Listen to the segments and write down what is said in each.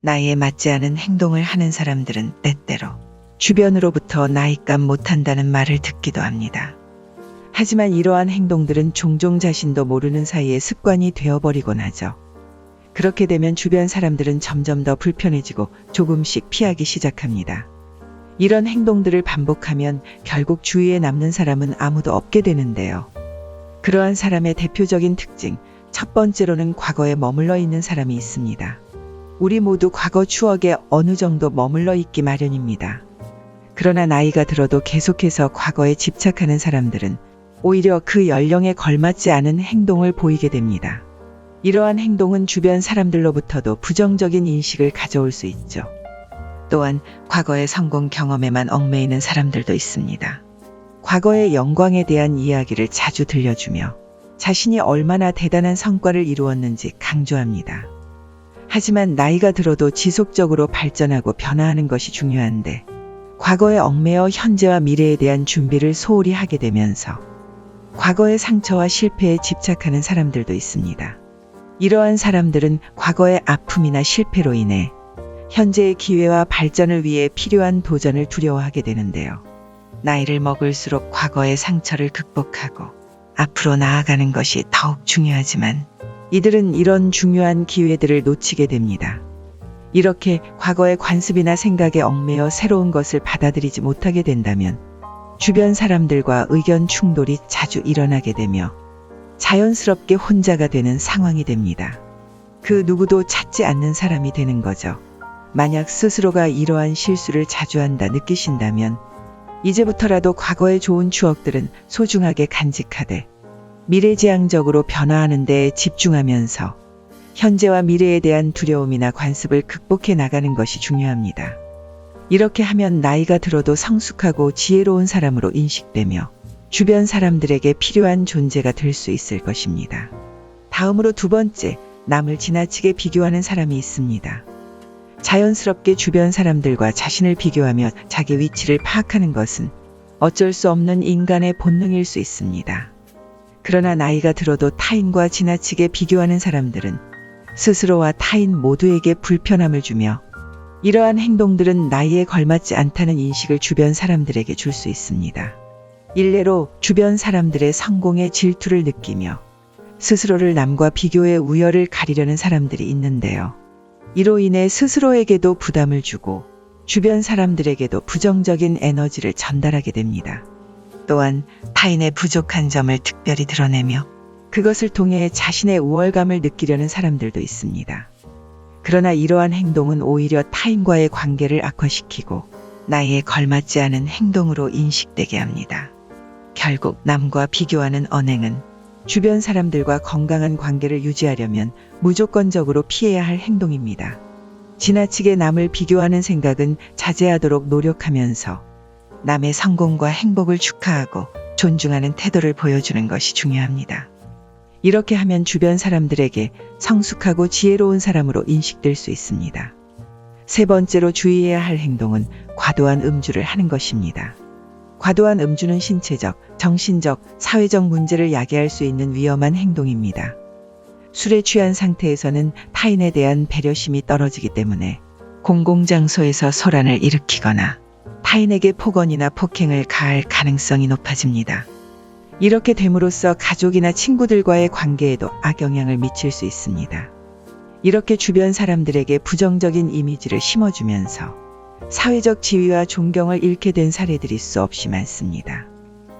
나이에 맞지 않은 행동을 하는 사람들은 때때로 주변으로부터 나이값 못한다는 말을 듣기도 합니다. 하지만 이러한 행동들은 종종 자신도 모르는 사이에 습관이 되어버리곤 하죠. 그렇게 되면 주변 사람들은 점점 더 불편해지고 조금씩 피하기 시작합니다. 이런 행동들을 반복하면 결국 주위에 남는 사람은 아무도 없게 되는데요. 그러한 사람의 대표적인 특징, 첫 번째로는 과거에 머물러 있는 사람이 있습니다. 우리 모두 과거 추억에 어느 정도 머물러 있기 마련입니다. 그러나 나이가 들어도 계속해서 과거에 집착하는 사람들은 오히려 그 연령에 걸맞지 않은 행동을 보이게 됩니다. 이러한 행동은 주변 사람들로부터도 부정적인 인식을 가져올 수 있죠. 또한 과거의 성공 경험에만 얽매이는 사람들도 있습니다. 과거의 영광에 대한 이야기를 자주 들려주며 자신이 얼마나 대단한 성과를 이루었는지 강조합니다. 하지만 나이가 들어도 지속적으로 발전하고 변화하는 것이 중요한데 과거에 얽매여 현재와 미래에 대한 준비를 소홀히 하게 되면서 과거의 상처와 실패에 집착하는 사람들도 있습니다. 이러한 사람들은 과거의 아픔이나 실패로 인해 현재의 기회와 발전을 위해 필요한 도전을 두려워하게 되는데요. 나이를 먹을수록 과거의 상처를 극복하고 앞으로 나아가는 것이 더욱 중요하지만 이들은 이런 중요한 기회들을 놓치게 됩니다. 이렇게 과거의 관습이나 생각에 얽매여 새로운 것을 받아들이지 못하게 된다면 주변 사람들과 의견 충돌이 자주 일어나게 되며 자연스럽게 혼자가 되는 상황이 됩니다. 그 누구도 찾지 않는 사람이 되는 거죠. 만약 스스로가 이러한 실수를 자주 한다 느끼신다면 이제부터라도 과거의 좋은 추억들은 소중하게 간직하되 미래지향적으로 변화하는 데에 집중하면서 현재와 미래에 대한 두려움이나 관습을 극복해 나가는 것이 중요합니다. 이렇게 하면 나이가 들어도 성숙하고 지혜로운 사람으로 인식되며 주변 사람들에게 필요한 존재가 될 수 있을 것입니다. 다음으로 두 번째, 남을 지나치게 비교하는 사람이 있습니다. 자연스럽게 주변 사람들과 자신을 비교하며 자기 위치를 파악하는 것은 어쩔 수 없는 인간의 본능일 수 있습니다. 그러나 나이가 들어도 타인과 지나치게 비교하는 사람들은 스스로와 타인 모두에게 불편함을 주며 이러한 행동들은 나이에 걸맞지 않다는 인식을 주변 사람들에게 줄 수 있습니다. 일례로 주변 사람들의 성공에 질투를 느끼며 스스로를 남과 비교의 우열을 가리려는 사람들이 있는데요. 이로 인해 스스로에게도 부담을 주고 주변 사람들에게도 부정적인 에너지를 전달하게 됩니다. 또한 타인의 부족한 점을 특별히 드러내며 그것을 통해 자신의 우월감을 느끼려는 사람들도 있습니다. 그러나 이러한 행동은 오히려 타인과의 관계를 악화시키고 나이에 걸맞지 않은 행동으로 인식되게 합니다. 결국 남과 비교하는 언행은 주변 사람들과 건강한 관계를 유지하려면 무조건적으로 피해야 할 행동입니다. 지나치게 남을 비교하는 생각은 자제하도록 노력하면서 남의 성공과 행복을 축하하고 존중하는 태도를 보여주는 것이 중요합니다. 이렇게 하면 주변 사람들에게 성숙하고 지혜로운 사람으로 인식될 수 있습니다. 세 번째로 주의해야 할 행동은 과도한 음주를 하는 것입니다. 과도한 음주는 신체적, 정신적, 사회적 문제를 야기할 수 있는 위험한 행동입니다. 술에 취한 상태에서는 타인에 대한 배려심이 떨어지기 때문에 공공장소에서 소란을 일으키거나 타인에게 폭언이나 폭행을 가할 가능성이 높아집니다. 이렇게 됨으로써 가족이나 친구들과의 관계에도 악영향을 미칠 수 있습니다. 이렇게 주변 사람들에게 부정적인 이미지를 심어주면서 사회적 지위와 존경을 잃게 된 사례들이 수없이 많습니다.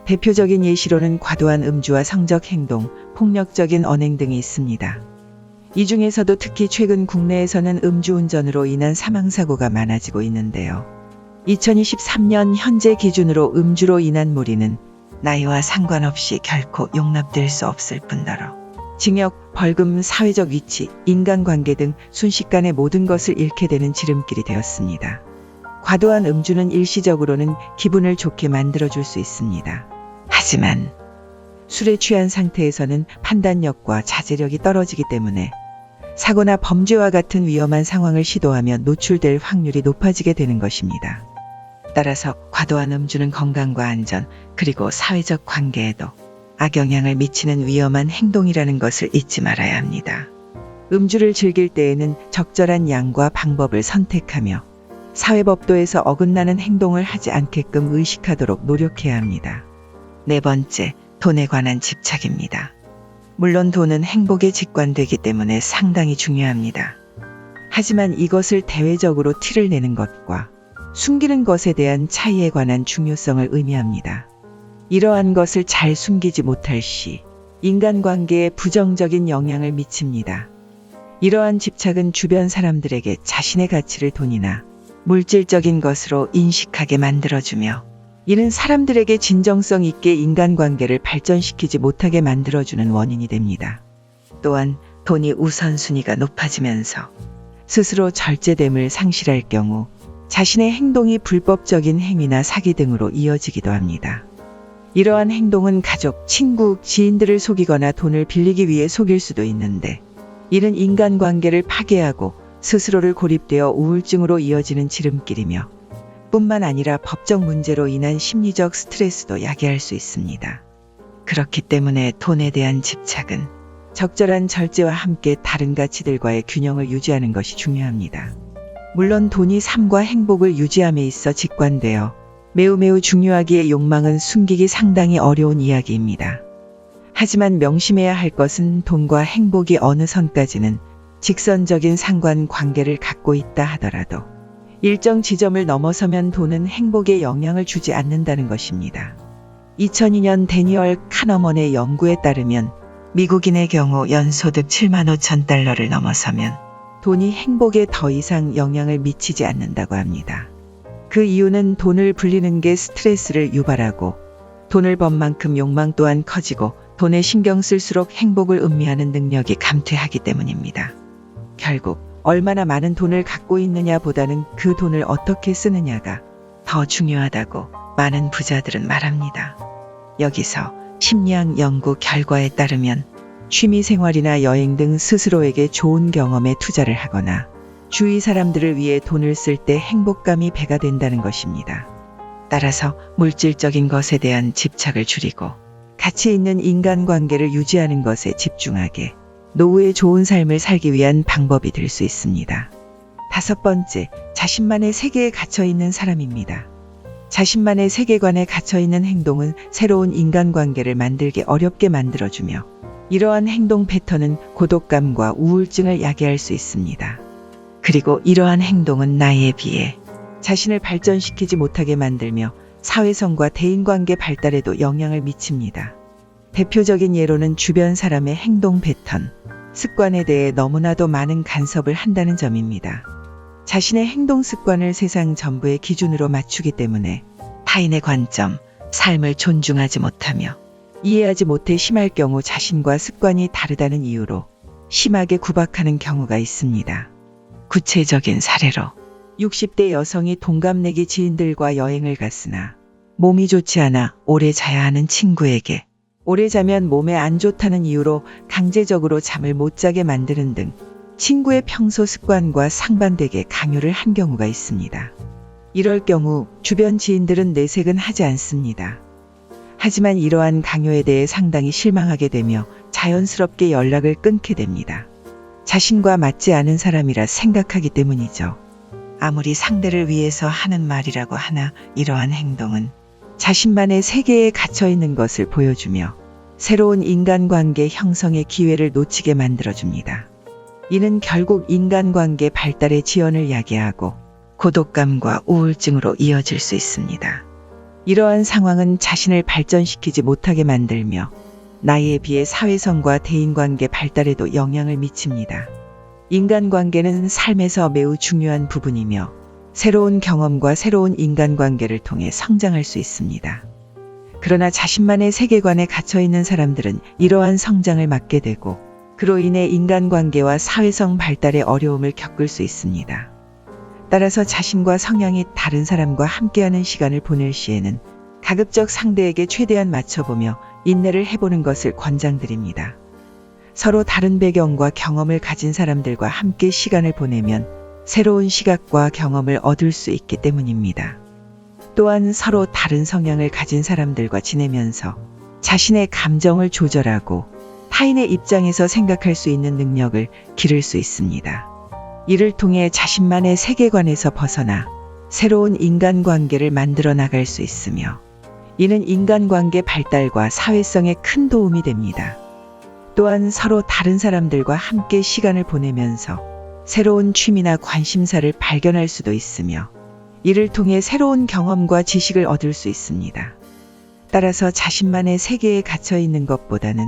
대표적인 예시로는 과도한 음주와 성적 행동, 폭력적인 언행 등이 있습니다. 이 중에서도 특히 최근 국내에서는 음주운전으로 인한 사망사고가 많아지고 있는데요. 2023년 현재 기준으로 음주로 인한 무리는 나이와 상관없이 결코 용납될 수 없을 뿐더러 징역, 벌금, 사회적 위치, 인간관계 등 순식간에 모든 것을 잃게 되는 지름길이 되었습니다. 과도한 음주는 일시적으로는 기분을 좋게 만들어줄 수 있습니다. 하지만 술에 취한 상태에서는 판단력과 자제력이 떨어지기 때문에 사고나 범죄와 같은 위험한 상황을 시도하며 노출될 확률이 높아지게 되는 것입니다. 따라서 과도한 음주는 건강과 안전, 그리고 사회적 관계에도 악영향을 미치는 위험한 행동이라는 것을 잊지 말아야 합니다. 음주를 즐길 때에는 적절한 양과 방법을 선택하며 사회법도에서 어긋나는 행동을 하지 않게끔 의식하도록 노력해야 합니다. 네 번째, 돈에 관한 집착입니다. 물론 돈은 행복에 직관되기 때문에 상당히 중요합니다. 하지만 이것을 대외적으로 티를 내는 것과 숨기는 것에 대한 차이에 관한 중요성을 의미합니다. 이러한 것을 잘 숨기지 못할 시 인간관계에 부정적인 영향을 미칩니다. 이러한 집착은 주변 사람들에게 자신의 가치를 돈이나 물질적인 것으로 인식하게 만들어주며 이는 사람들에게 진정성 있게 인간관계를 발전시키지 못하게 만들어주는 원인이 됩니다. 또한 돈이 우선순위가 높아지면서 스스로 절제됨을 상실할 경우 자신의 행동이 불법적인 행위나 사기 등으로 이어지기도 합니다. 이러한 행동은 가족, 친구, 지인들을 속이거나 돈을 빌리기 위해 속일 수도 있는데 이는 인간관계를 파괴하고 스스로를 고립되어 우울증으로 이어지는 지름길이며 뿐만 아니라 법적 문제로 인한 심리적 스트레스도 야기할 수 있습니다. 그렇기 때문에 돈에 대한 집착은 적절한 절제와 함께 다른 가치들과의 균형을 유지하는 것이 중요합니다. 물론 돈이 삶과 행복을 유지함에 있어 직관되어 매우 중요하기에 욕망은 숨기기 상당히 어려운 이야기입니다. 하지만 명심해야 할 것은 돈과 행복이 어느 선까지는 직선적인 상관관계를 갖고 있다 하더라도 일정 지점을 넘어서면 돈은 행복에 영향을 주지 않는다는 것입니다. 2002년 데니얼 카너먼의 연구에 따르면 미국인의 경우 연소득 7만 5천 달러를 넘어서면 돈이 행복에 더 이상 영향을 미치지 않는다고 합니다. 그 이유는 돈을 불리는 게 스트레스를 유발하고 돈을 번 만큼 욕망 또한 커지고 돈에 신경 쓸수록 행복을 음미하는 능력이 감퇴하기 때문입니다. 결국 얼마나 많은 돈을 갖고 있느냐보다는 그 돈을 어떻게 쓰느냐가 더 중요하다고 많은 부자들은 말합니다. 여기서 심리학 연구 결과에 따르면 취미생활이나 여행 등 스스로에게 좋은 경험에 투자를 하거나 주위 사람들을 위해 돈을 쓸 때 행복감이 배가 된다는 것입니다. 따라서 물질적인 것에 대한 집착을 줄이고 가치 있는 인간관계를 유지하는 것에 집중하게 노후의 좋은 삶을 살기 위한 방법이 될 수 있습니다. 다섯 번째, 자신만의 세계에 갇혀 있는 사람입니다. 자신만의 세계관에 갇혀 있는 행동은 새로운 인간관계를 만들기 어렵게 만들어주며 이러한 행동 패턴은 고독감과 우울증을 야기할 수 있습니다. 그리고 이러한 행동은 나이에 비해 자신을 발전시키지 못하게 만들며 사회성과 대인관계 발달에도 영향을 미칩니다. 대표적인 예로는 주변 사람의 행동 패턴, 습관에 대해 너무나도 많은 간섭을 한다는 점입니다. 자신의 행동 습관을 세상 전부의 기준으로 맞추기 때문에 타인의 관점, 삶을 존중하지 못하며 이해하지 못해 심할 경우 자신과 습관이 다르다는 이유로 심하게 구박하는 경우가 있습니다. 구체적인 사례로 60대 여성이 동갑내기 지인들과 여행을 갔으나 몸이 좋지 않아 오래 자야 하는 친구에게 오래 자면 몸에 안 좋다는 이유로 강제적으로 잠을 못 자게 만드는 등 친구의 평소 습관과 상반되게 강요를 한 경우가 있습니다. 이럴 경우 주변 지인들은 내색은 하지 않습니다. 하지만 이러한 강요에 대해 상당히 실망하게 되며 자연스럽게 연락을 끊게 됩니다. 자신과 맞지 않은 사람이라 생각하기 때문이죠. 아무리 상대를 위해서 하는 말이라고 하나 이러한 행동은 자신만의 세계에 갇혀 있는 것을 보여주며 새로운 인간관계 형성의 기회를 놓치게 만들어줍니다. 이는 결국 인간관계 발달의 지연을 야기하고 고독감과 우울증으로 이어질 수 있습니다. 이러한 상황은 자신을 발전시키지 못하게 만들며 나이에 비해 사회성과 대인관계 발달에도 영향을 미칩니다. 인간관계는 삶에서 매우 중요한 부분이며 새로운 경험과 새로운 인간관계를 통해 성장할 수 있습니다. 그러나 자신만의 세계관에 갇혀있는 사람들은 이러한 성장을 막게 되고 그로 인해 인간관계와 사회성 발달에 어려움을 겪을 수 있습니다. 따라서 자신과 성향이 다른 사람과 함께하는 시간을 보낼 시에는 가급적 상대에게 최대한 맞춰보며 인내를 해보는 것을 권장드립니다. 서로 다른 배경과 경험을 가진 사람들과 함께 시간을 보내면 새로운 시각과 경험을 얻을 수 있기 때문입니다. 또한 서로 다른 성향을 가진 사람들과 지내면서 자신의 감정을 조절하고 타인의 입장에서 생각할 수 있는 능력을 기를 수 있습니다. 이를 통해 자신만의 세계관에서 벗어나 새로운 인간관계를 만들어 나갈 수 있으며 이는 인간관계 발달과 사회성에 큰 도움이 됩니다. 또한 서로 다른 사람들과 함께 시간을 보내면서 새로운 취미나 관심사를 발견할 수도 있으며 이를 통해 새로운 경험과 지식을 얻을 수 있습니다. 따라서 자신만의 세계에 갇혀 있는 것보다는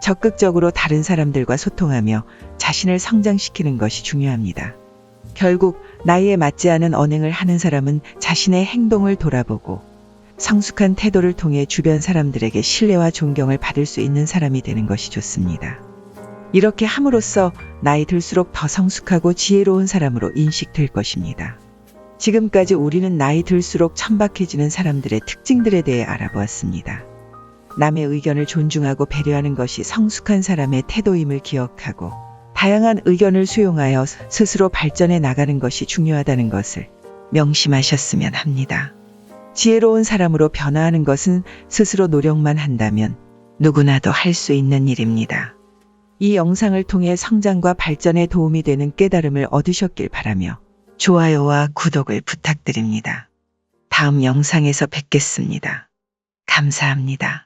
적극적으로 다른 사람들과 소통하며 자신을 성장시키는 것이 중요합니다. 결국 나이에 맞지 않은 언행을 하는 사람은 자신의 행동을 돌아보고 성숙한 태도를 통해 주변 사람들에게 신뢰와 존경을 받을 수 있는 사람이 되는 것이 좋습니다. 이렇게 함으로써 나이 들수록 더 성숙하고 지혜로운 사람으로 인식될 것입니다. 지금까지 우리는 나이 들수록 천박해지는 사람들의 특징들에 대해 알아보았습니다. 남의 의견을 존중하고 배려하는 것이 성숙한 사람의 태도임을 기억하고 다양한 의견을 수용하여 스스로 발전해 나가는 것이 중요하다는 것을 명심하셨으면 합니다. 지혜로운 사람으로 변화하는 것은 스스로 노력만 한다면 누구나도 할 수 있는 일입니다. 이 영상을 통해 성장과 발전에 도움이 되는 깨달음을 얻으셨길 바라며 좋아요와 구독을 부탁드립니다. 다음 영상에서 뵙겠습니다. 감사합니다.